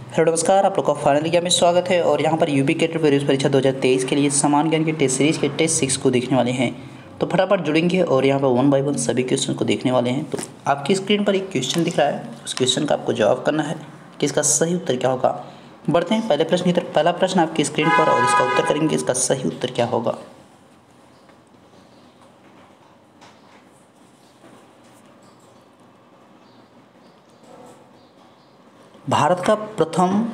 Hello नमस्कार, आप लोग का फाइनल एग्जाम में स्वागत है। और यहाँ पर यूपी कैडेट प्रवेश परीक्षा 2023 के लिए समान ज्ञान के टेस्ट सीरीज़ के टेस्ट 6 को देखने वाले हैं। तो फटाफट जुड़ेंगे और यहाँ पर 1 बाय 1 सभी क्वेश्चन को देखने वाले हैं। तो आपकी स्क्रीन पर एक क्वेश्चन दिख रहा है, उस क्वेश्चन का आपको जवाब करना है कि इसका सही उत्तर क्या होगा। बढ़ते हैं पहले प्रश्न की तरफ। पहला प्रश्न आपकी स्क्रीन पर और इसका उत्तर करेंगे, इसका सही उत्तर क्या होगा। भारत का प्रथम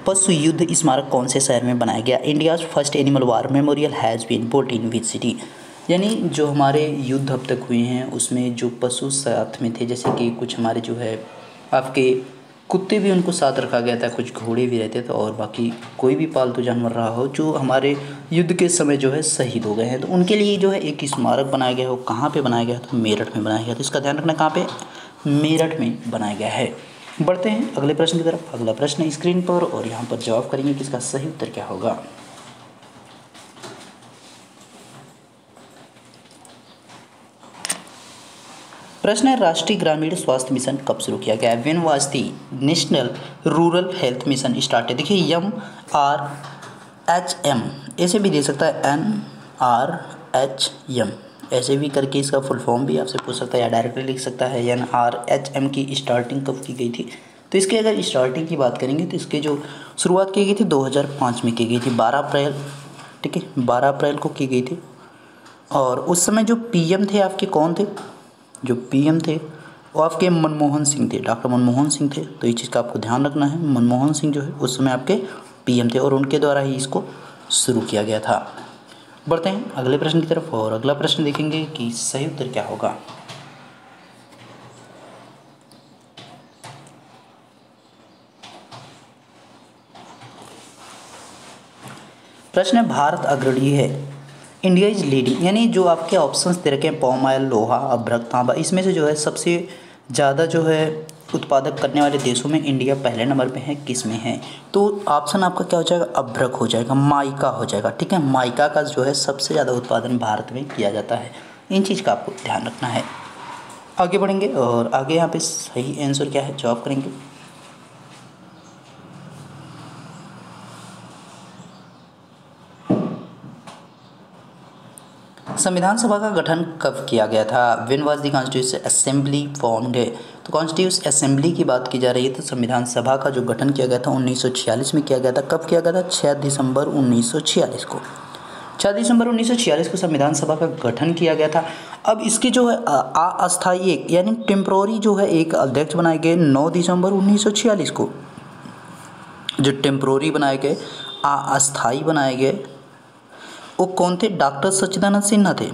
पशु युद्ध स्मारक कौन से शहर में बनाया गया। India's first animal war memorial has been built in which city. यानी जो हमारे युद्ध अब तक हुए हैं उसमें जो पशु साथ में थे, जैसे कि कुछ हमारे जो है आपके कुत्ते भी उनको साथ रखा गया था, कुछ घोड़े भी रहते थे और बाकी कोई भी पालतू जानवर रहा हो जो हमारे युद्ध के समय जो है शहीद हो गए हैं, तो उनके लिए जो है एक स्मारक बनाया गया है। वो कहाँ पे बनाया गया, तो मेरठ में बनाया गया। तो इसका ध्यान रखना, कहाँ पे, मेरठ में बनाया गया है। बढ़ते हैं अगले प्रश्न की तरफ। अगला प्रश्न स्क्रीन पर और यहाँ पर जवाब करेंगे कि इसका सही उत्तर क्या होगा। प्रश्न है, राष्ट्रीय ग्रामीण स्वास्थ्य मिशन कब शुरू किया गया है। When was the national rural health mission started. देखिए NRHM ऐसे भी दे सकता है, NRHM ऐसे भी करके इसका फुल फॉर्म भी आपसे पूछ सकता है या डायरेक्टली लिख सकता है। NRHM की स्टार्टिंग कब की गई थी, तो इसके अगर स्टार्टिंग की बात करेंगे तो इसके जो शुरुआत की गई थी 2005 में की गई थी, 12 अप्रैल, ठीक है, 12 अप्रैल को की गई थी। और उस समय जो PM थे आपके कौन थे, जो PM थे वो आपके मनमोहन सिंह थे, डॉक्टर मनमोहन सिंह थे। तो ये चीज़ का आपको ध्यान रखना है, मनमोहन सिंह जो है उस समय आपके PM थे और उनके द्वारा ही इसको शुरू किया गया था। बढ़ते हैं अगले प्रश्न की तरफ और अगला प्रश्न देखेंगे कि सही उत्तर क्या होगा। प्रश्न है, भारत अग्रणी है, इंडिया इज लीडिंग। यानी जो आपके ऑप्शंस दे रखे हैं, पाम ऑयल, लोहा, अभ्रक, तांबा, इसमें से जो है सबसे ज़्यादा जो है उत्पादक करने वाले देशों में इंडिया पहले नंबर पे है, किस में है। तो ऑप्शन आपका क्या हो जाएगा, अभ्रक हो जाएगा, माइका हो जाएगा, ठीक है। माइका का जो है सबसे ज़्यादा उत्पादन भारत में किया जाता है। इन चीज़ का आपको ध्यान रखना है। आगे बढ़ेंगे और आगे यहाँ पे सही आंसर क्या है जवाब करेंगे। संविधान सभा का गठन कब किया गया था। When was the constitution assembly formed. तो कॉन्स्टिट्यूशन असेंबली की बात की जा रही है, तो संविधान सभा का जो गठन किया गया था 1946 में किया गया था। कब किया गया था, 6 दिसंबर 1946 को। 6 दिसंबर 1946 को संविधान सभा का गठन किया गया था। अब इसके जो है अस्थायी एक यानी टेम्प्रोरी जो है एक अध्यक्ष बनाए गए 9 दिसंबर 1946 को। जो टेम्प्रोरी बनाए गए, अस्थायी बनाए गए, वो कौन थे, डॉक्टर सच्चिदानंद सिन्हा थे।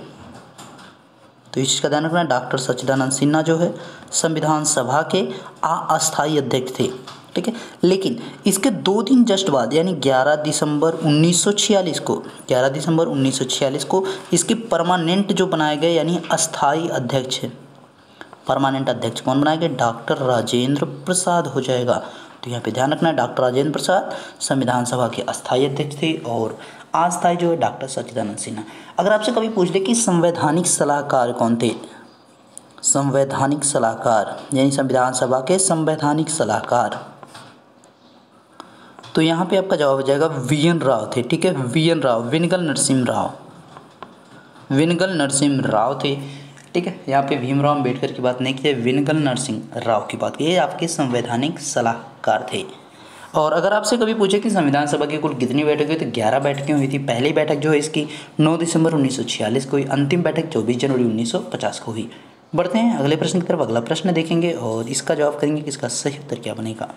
तो इस चीज़ का ध्यान रखना, डॉक्टर सच्चिदानंद सिन्हा जो है संविधान सभा के अस्थायी अध्यक्ष थे, ठीक है। लेकिन इसके 2 दिन जस्ट बाद यानी 11 दिसंबर 1946 को, 11 दिसंबर 1946 को इसके परमानेंट जो बनाए गए यानी अस्थायी अध्यक्ष, परमानेंट अध्यक्ष कौन बनाए गए, डॉक्टर राजेंद्र प्रसाद हो जाएगा। तो यहाँ पे ध्यान रखना है, डॉक्टर राजेंद्र प्रसाद संविधान सभा के अस्थायी अध्यक्ष थे और अस्थायी जो है डॉक्टर सच्चिदानंद सिन्हा। अगर आपसे कभी पूछ ले कि संवैधानिक सलाहकार कौन थे, संवैधानिक सलाहकार यानी संविधान सभा के संवैधानिक सलाहकार, तो यहाँ पे आपका जवाब हो जाएगा VN राव थे, ठीक है। VN राव, विनगल नरसिम्हा राव, विनगल नरसिम्हा राव थे, ठीक है। यहाँ पे भीमराव अम्बेडकर की बात नहीं की है, विनगल नरसिम्हा राव की बात की। ये आपके संवैधानिक सलाहकार थे। और अगर आपसे कभी पूछे कि संविधान सभा की कुल कितनी बैठक हुई, तो 11 बैठकें हुई थी। पहली बैठक जो है इसकी 9 दिसंबर 1946 को हुई, अंतिम बैठक 24 जनवरी 1950 को हुई। बढ़ते हैं अगले प्रश्न की तरफ। अगला प्रश्न देखेंगे और इसका जवाब करेंगे कि इसका सही उत्तर क्या बनेगा।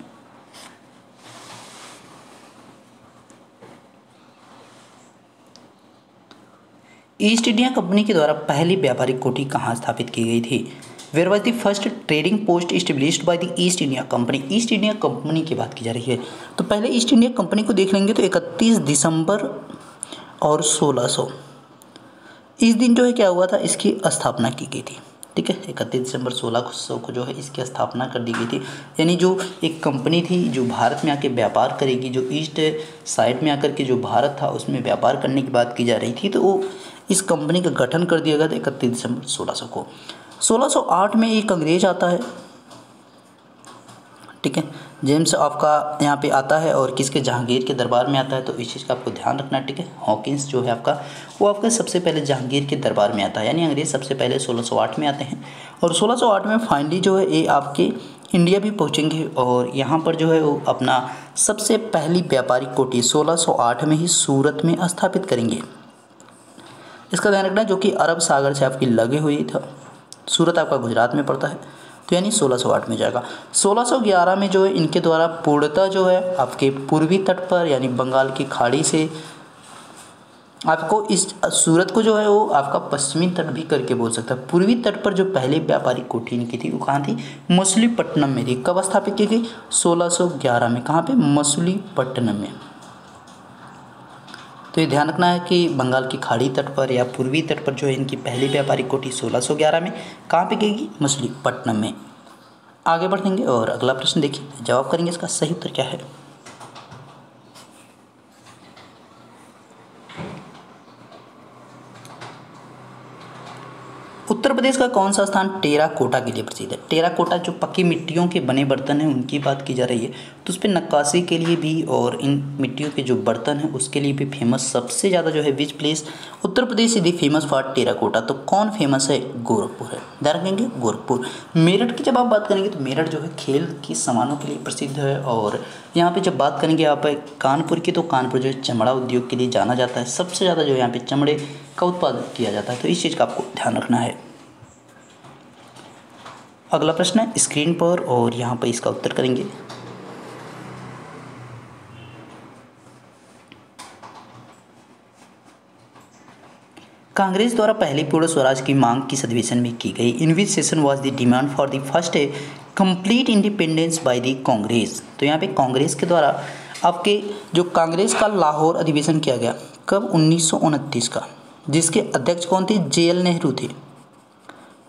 ईस्ट इंडिया कंपनी के द्वारा पहली व्यापारिक कोठी कहाँ स्थापित की गई थी। Where was the first trading post established by the East India company. East India company की बात की जा रही है, तो पहले ईस्ट इंडिया कंपनी को देख लेंगे। तो 31 दिसंबर और 1600 इस दिन जो है क्या हुआ था, इसकी स्थापना की गई थी, ठीक है। 31 दिसंबर 1600 को जो है इसकी स्थापना कर दी गई थी। यानी जो एक कंपनी थी जो भारत में आके व्यापार करेगी, जो ईस्ट साइड में आकर के जो भारत था उसमें व्यापार करने की बात की जा रही थी, तो वो इस कंपनी का गठन कर दिया गया था 31 दिसंबर 1600 को। 1608 में एक अंग्रेज आता है, ठीक है। जेम्स आपका यहाँ पे आता है और किसके, जहांगीर के दरबार में आता है, तो इस चीज़ का आपको ध्यान रखना है, ठीक है। हॉकिंस जो है आपका, वो आपका सबसे पहले जहांगीर के दरबार में आता है, यानी अंग्रेज सबसे पहले 1608 में आते हैं और 1608 में फाइनली जो है ये आपके इंडिया भी पहुँचेंगे और यहाँ पर जो है वो अपना सबसे पहली व्यापारिक कोठी 1608 में ही सूरत में स्थापित करेंगे। इसका ध्यान रखना, जो कि अरब सागर से आपकी लगे हुई था। सूरत आपका गुजरात में पड़ता है, तो यानी 1608 में जाएगा। 1611 में जो है इनके द्वारा पूर्णतः जो है आपके पूर्वी तट पर यानी बंगाल की खाड़ी से आपको इस सूरत को जो है वो आपका पश्चिमी तट भी करके बोल सकता है। पूर्वी तट पर जो पहले व्यापारिक कोठी इनकी थी वो कहाँ थी, मछलीपट्टनम में थी। कब स्थापित की गई, 1611 में। कहाँ पे, मछलीपट्टनम में। तो ये ध्यान रखना है कि बंगाल की खाड़ी तट पर या पूर्वी तट पर जो है इनकी पहली व्यापारिक कोठी 1611 में कहाँ पे गई, मछलीपट्टनम में। आगे बढ़ेंगे और अगला प्रश्न देखिए, जवाब करेंगे इसका सही उत्तर क्या है। उत्तर प्रदेश का कौन सा स्थान टेराकोटा के लिए प्रसिद्ध है। टेराकोटा जो पक्की मिट्टियों के बने बर्तन हैं उनकी बात की जा रही है, तो उस पर नक्काशी के लिए भी और इन मिट्टियों के जो बर्तन हैं उसके लिए भी फेमस सबसे ज़्यादा जो है which place, Uttar Pradesh is the famous for terracotta. तो कौन फेमस है, गोरखपुर है। ध्यान रखेंगे गोरखपुर। मेरठ की जब आप बात करेंगे तो मेरठ जो है खेल की सामानों के लिए प्रसिद्ध है और यहाँ पे जब बात करेंगे आप कानपुर की, तो कानपुर जो है चमड़ा उद्योग के लिए जाना जाता है। सबसे ज़्यादा जो है यहाँ पे चमड़े का उत्पादन किया जाता है, तो इस चीज़ का आपको ध्यान रखना है। अगला प्रश्न है स्क्रीन पर और यहाँ पर इसका उत्तर करेंगे। कांग्रेस द्वारा पहली पूर्ण स्वराज की मांग किस अधिवेशन में की गई। In which session was the demand for the first complete independence by the Congress. तो यहाँ पे कांग्रेस के द्वारा आपके जो कांग्रेस का लाहौर अधिवेशन किया गया, कब, 1929 का, जिसके अध्यक्ष कौन थे, JL नेहरू थे।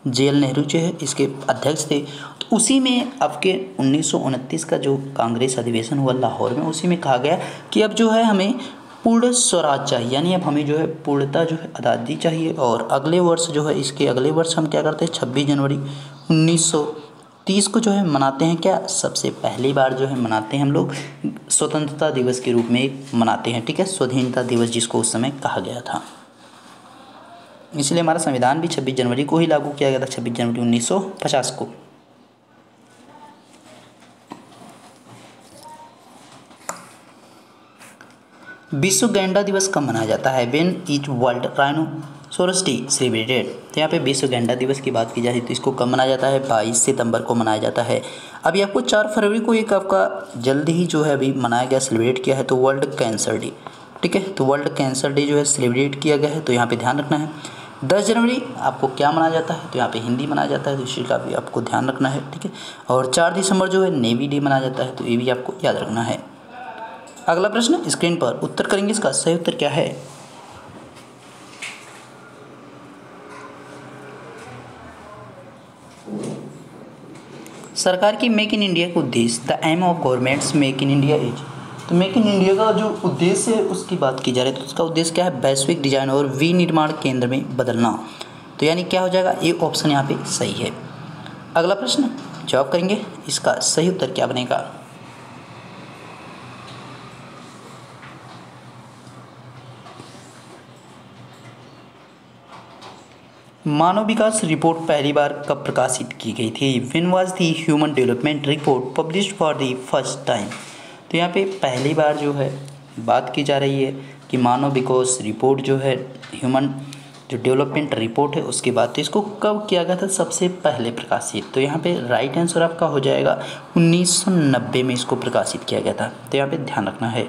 JL नेहरू जो है इसके अध्यक्ष थे। तो उसी में आपके 1929 का जो कांग्रेस अधिवेशन हुआ लाहौर में, उसी में कहा गया कि अब जो है हमें पूर्ण स्वराज चाहिए, यानी अब हमें जो है पूर्णता जो है आज़ादी चाहिए। और अगले वर्ष जो है, इसके अगले वर्ष हम क्या करते हैं, 26 जनवरी 1930 को जो है मनाते हैं क्या, सबसे पहली बार जो है मनाते हैं हम लोग स्वतंत्रता दिवस के रूप में मनाते हैं, ठीक है। स्वाधीनता दिवस जिसको उस समय कहा गया था, इसलिए हमारा संविधान भी 26 जनवरी को ही लागू किया गया था, 26 जनवरी 1950 को। विश्व गैंडा दिवस कब मनाया जाता है, when is world rhinoceros day celebrated. तो यहाँ पे विश्व गैंडा दिवस की बात की जाए तो इसको कब मनाया जाता है, 22 सितंबर को मनाया जाता है। अभी आपको 4 फरवरी को एक आपका जल्द ही जो है अभी मनाया गया, सेलिब्रेट किया है, तो वर्ल्ड कैंसर डे, ठीक है। तो वर्ल्ड कैंसर डे जो है सेलिब्रेट किया गया है, तो यहाँ पे ध्यान रखना है। 10 जनवरी आपको क्या मनाया जाता है, तो यहाँ पे हिंदी मनाया जाता है, तो इसी का भी आपको ध्यान रखना है, ठीक है। और 4 दिसंबर जो है नेवी डे मनाया जाता है, तो ये भी आपको याद रखना है। अगला प्रश्न स्क्रीन पर उत्तर करेंगे, इसका सही उत्तर क्या है। सरकार की मेक इन इंडिया का उद्देश्य, the aim of government's make in India is. तो मेक इन इंडिया का जो उद्देश्य है उसकी बात की जा रही है, तो उसका उद्देश्य क्या है, वैश्विक डिजाइन और विनिर्माण केंद्र में बदलना। तो यानी क्या हो जाएगा, ये ऑप्शन यहाँ पे सही है। अगला प्रश्न जवाब करेंगे, इसका सही उत्तर क्या बनेगा। मानव विकास रिपोर्ट पहली बार कब प्रकाशित की गई थी, when was the human development report published for the first time. तो यहाँ पे पहली बार जो है बात की जा रही है कि मानव विकास रिपोर्ट जो है ह्यूमन जो डेवलपमेंट रिपोर्ट है उसके बाद, तो इसको कब किया गया था सबसे पहले प्रकाशित। तो यहाँ पे राइट आंसर आपका हो जाएगा 1990 में इसको प्रकाशित किया गया था, तो यहाँ पे ध्यान रखना है।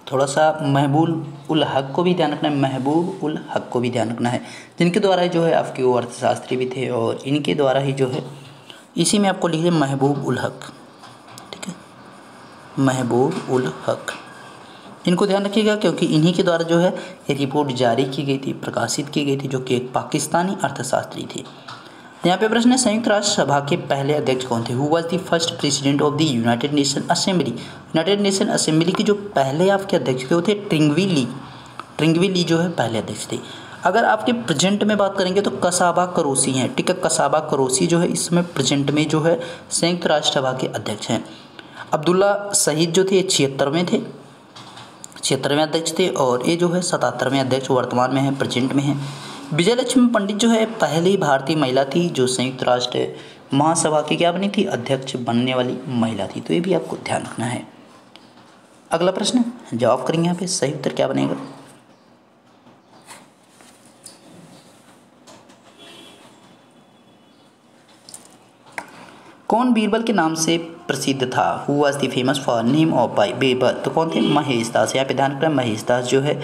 थोड़ा सा महबूब उल हक को भी ध्यान रखना है, महबूब उल हक को भी ध्यान रखना है, जिनके द्वारा जो है आपके वो अर्थशास्त्री भी थे और इनके द्वारा ही जो है, इसी में आपको लिखिए महबूब उल हक, ठीक है, महबूब उल हक। इनको ध्यान रखिएगा क्योंकि इन्हीं के द्वारा जो है ये रिपोर्ट जारी की गई थी, प्रकाशित की गई थी, जो कि एक पाकिस्तानी अर्थशास्त्री थे। यहाँ पे प्रश्न है, संयुक्त राष्ट्र सभा के पहले अध्यक्ष कौन थे, who was the first president of the United nation assembly. United nation assembly के जो पहले आपके अध्यक्ष थे वो थे ट्रिंगवी ली जो है पहले अध्यक्ष थे। अगर आपके प्रेजेंट में बात करेंगे तो कसाबा करोसी हैं, ठीक है। कसाबा करोसी जो है इस समय प्रेजेंट में जो है संयुक्त राष्ट्र सभा के अध्यक्ष हैं। अब्दुल्ला शहीद जो थे ये 76वें अध्यक्ष थे, और ये जो है 77वें अध्यक्ष वर्तमान में है, प्रेजेंट में है। विजय लक्ष्मी पंडित जो है पहली भारतीय महिला थी जो संयुक्त राष्ट्र महासभा की क्या बनी थी, अध्यक्ष बनने वाली महिला थी। तो ये भी आपको ध्यान रखना है। अगला प्रश्न जवाब करेंगे यहाँ पे, सही उत्तर क्या बनेगा। कौन बीरबल के नाम से प्रसिद्ध था, who was the famous for name of by Birbal. तो कौन थे, महेश दास। यहाँ पे ध्यान रखना, महेश दास जो है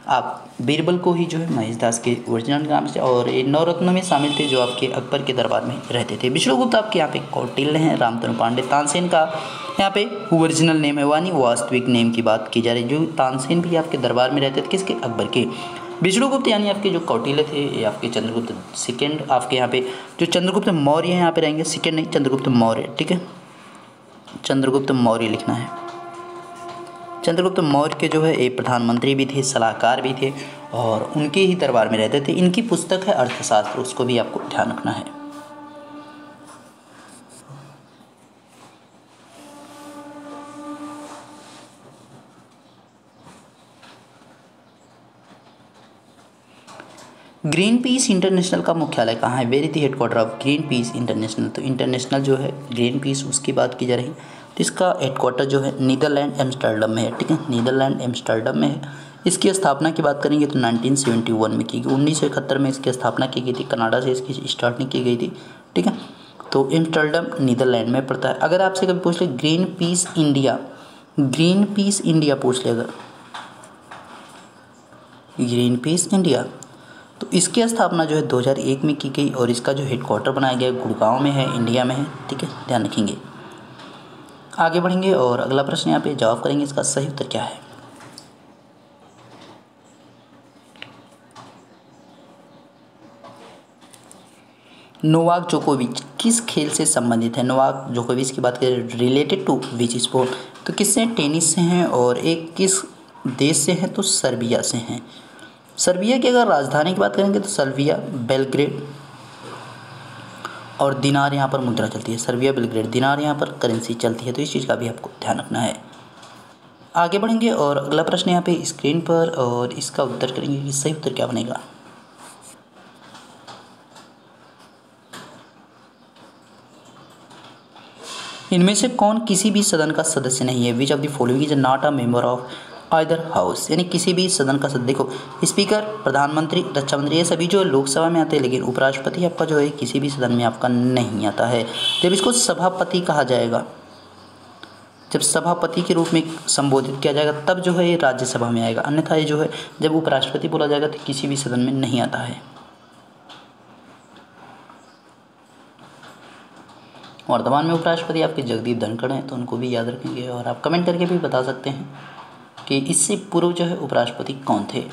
आप बीरबल को ही जो है महेश दास के ओरिजिनल नाम से, और ये नवरत्नों में शामिल थे जो आपके अकबर के दरबार में रहते थे। विष्णुगुप्त आपके यहाँ पे कौटिल्य हैं, रामतनु पांडे। तानसेन का यहाँ पे ओरिजिनल नेम है, यानी वास्तविक नेम की बात की जा रही है। जो तानसेन भी आपके दरबार में रहते थे, किसके, अकबर के। विष्णुगुप्त यानी आपके जो कौटिल्य थे ये आपके चंद्रगुप्त सेकेंड, आपके यहाँ पे जो चंद्रगुप्त मौर्य हैं यहाँ पे रहेंगे, सेकेंड नहीं चंद्रगुप्त मौर्य, ठीक है। चंद्रगुप्त मौर्य लिखना है। चंद्रगुप्त मौर्य के जो है ये प्रधानमंत्री भी थे, सलाहकार भी थे, और उनके ही दरबार में रहते थे। इनकी पुस्तक है अर्थशास्त्र, उसको भी आपको ध्यान रखना है। ग्रीन पीस इंटरनेशनल का मुख्यालय कहाँ है, where is the headquarter of green peace international. तो इंटरनेशनल जो है ग्रीन पीस उसकी बात की जा रही है, तो इसका हेडक्वार्टर जो है नीदरलैंड एम्स्टर्डम में है, ठीक है। नीदरलैंड एम्स्टर्डम में है। इसकी स्थापना की बात करेंगे तो 1971 में की गई, 1971 में इसकी स्थापना की गई थी। कनाडा से इसकी स्टार्टिंग की गई थी, ठीक है। तो एम्स्टर्डम नीदरलैंड में पड़ता है। अगर आपसे कभी पूछ ले green peas India, green peas India पूछ ले अगर, ग्रीन पीस इंडिया, तो इसकी स्थापना जो है 2001 में की गई, और इसका जो हेडक्वार्टर बनाया गया गुड़गांव में है, इंडिया में है, ठीक है, ध्यान रखेंगे। आगे बढ़ेंगे और अगला प्रश्न यहाँ पे जवाब करेंगे, इसका सही उत्तर क्या है। नोवाक जोकोविच किस खेल से संबंधित है। नोवाक जोकोविच की बात करें, रिलेटेड टू विच स्पोर्ट, तो किससे, टेनिस से हैं, और एक किस देश से हैं, तो सर्बिया से हैं। सर्बिया की अगर राजधानी की बात करेंगे तो सर्बिया बेलग्रेड, और दिनार यहाँ पर मुद्रा चलती है। सर्बिया बेलग्रेड, दिनार यहाँ पर करेंसी चलती है। तो इस चीज़ का भी आपको ध्यान रखना है। आगे बढ़ेंगे और अगला प्रश्न यहाँ पे स्क्रीन पर, और इसका उत्तर करेंगे कि सही उत्तर क्या बनेगा। इनमें से कौन किसी भी सदन का सदस्य नहीं है, which of the following is not a member of either house, यानी किसी भी सदन का सदस्य। देखो स्पीकर, प्रधानमंत्री, रक्षा मंत्री, ये सभी जो है लोकसभा में आते हैं, लेकिन उपराष्ट्रपति आपका जो है किसी भी सदन में आपका नहीं आता है। जब इसको सभापति कहा जाएगा, जब सभापति के रूप में संबोधित किया जाएगा, तब जो है ये राज्यसभा में आएगा। अन्यथा ये जो है जब उपराष्ट्रपति बोला जाएगा तो किसी भी सदन में नहीं आता है। वर्तमान में उपराष्ट्रपति आपके जगदीप धनखड़ हैं, तो उनको भी याद रखेंगे, और आप कमेंट करके भी बता सकते हैं कि इससे पूर्व जो है उपराष्ट्रपति कौन थे।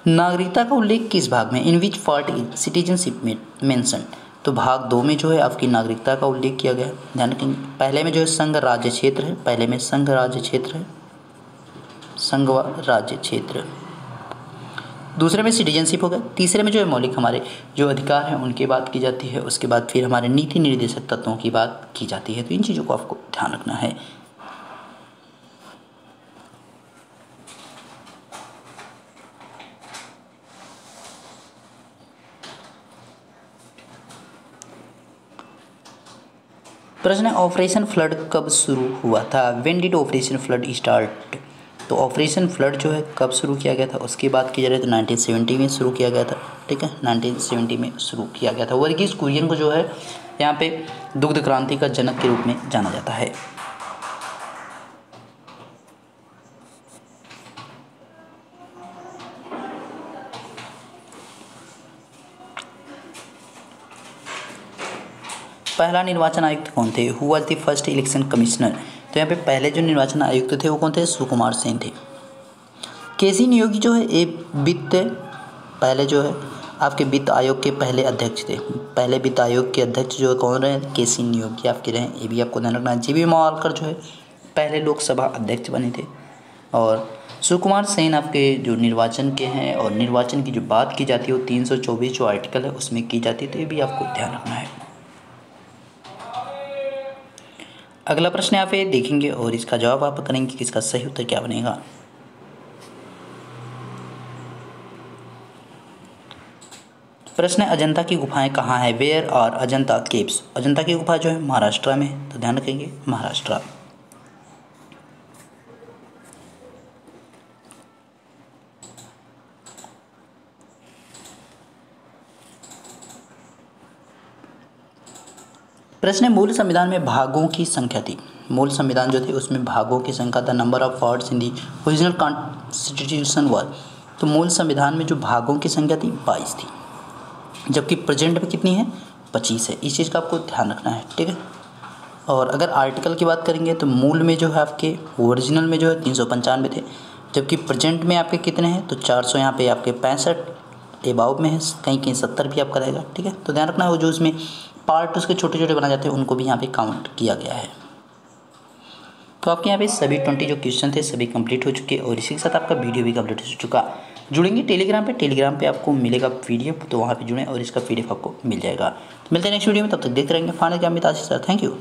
नागरिकता का उल्लेख किस भाग में, in which part is citizenship mention. तो भाग 2 में जो है आपकी नागरिकता का उल्लेख किया गया है, ध्यान रखेंगे। पहले में जो है संघ राज्य क्षेत्र है, पहले में संघ राज्य क्षेत्र है, संघ व राज्य क्षेत्र। दूसरे में सिटीजनशिप हो गया। तीसरे में जो है मौलिक हमारे जो अधिकार हैं उनकी बात की जाती है। उसके बाद फिर हमारे नीति निर्देशक तत्वों की बात की जाती है। तो इन चीज़ों को आपको ध्यान रखना है। प्रश्न है ऑपरेशन फ्लड कब शुरू हुआ था, when did operation flood start. तो ऑपरेशन फ्लड जो है कब शुरू किया गया था उसकी बात की जा रही है, तो 1970 में शुरू किया गया था, ठीक है, 1970 में शुरू किया गया था। वर्गीज कुरियन को जो है यहाँ पे दुग्ध क्रांति का जनक के रूप में जाना जाता है। पहला निर्वाचन आयुक्त कौन थे, who was the first election commissioner. तो यहाँ पे पहले जो निर्वाचन आयुक्त थे वो कौन थे, सुकुमार सेन थे। केसी नियोगी जो है ये वित्त पहले जो है आपके वित्त आयोग के पहले अध्यक्ष थे। पहले वित्त आयोग के अध्यक्ष जो है कौन रहे, केसी नियोगी आपके रहे, ये भी आपको ध्यान रखना है। जीबी मावलकर जो है पहले लोकसभा अध्यक्ष बने थे। और सुकुमार सेन आपके जो निर्वाचन के हैं, और निर्वाचन की जो बात की जाती है वो 324 जो आर्टिकल है उसमें की जाती है, तो ये भी आपको ध्यान रखना है। अगला प्रश्न यहाँ पे देखेंगे और इसका जवाब आप करेंगे कि इसका सही उत्तर क्या बनेगा। प्रश्न है, अजंता की गुफाएं कहाँ है? Where are Ajanta caves? Ajanta की गुफा जो है महाराष्ट्र में है, तो ध्यान रखेंगे महाराष्ट्र। प्रश्न है, मूल संविधान में भागों की संख्या थी। मूल संविधान जो थे उसमें भागों की संख्या था, number of words in the original constitution were. तो मूल संविधान में जो भागों की संख्या थी 22 थी, जबकि प्रेजेंट में कितनी है? 25 है। इस चीज़ का आपको ध्यान रखना है, ठीक है। और अगर आर्टिकल की बात करेंगे तो मूल में जो है आपके ओरिजिनल में जो है 395 थे, जबकि प्रेजेंट में आपके कितने हैं? तो 400 यहाँ पे आपके 65 एबाव में है, कहीं कहीं 70 भी आपका रहेगा, ठीक है। तो ध्यान रखना है, वो जो इसमें पार्ट उसके छोटे छोटे बनाए जाते हैं उनको भी यहाँ पे काउंट किया गया है। तो आपके यहाँ पे सभी 20 जो क्वेश्चन थे सभी कंप्लीट हो चुके, और इसी के साथ आपका वीडियो भी कंप्लीट हो चुका। जुड़ेंगे टेलीग्राम पे आपको मिलेगा पीडीएफ, तो वहाँ पे जुड़ें और इसका पीडीएफ आपको मिल जाएगा। मिलते हैं नेक्स्ट वीडियो में, तब तक देखते रहेंगे फाइनल क्या। Thank you.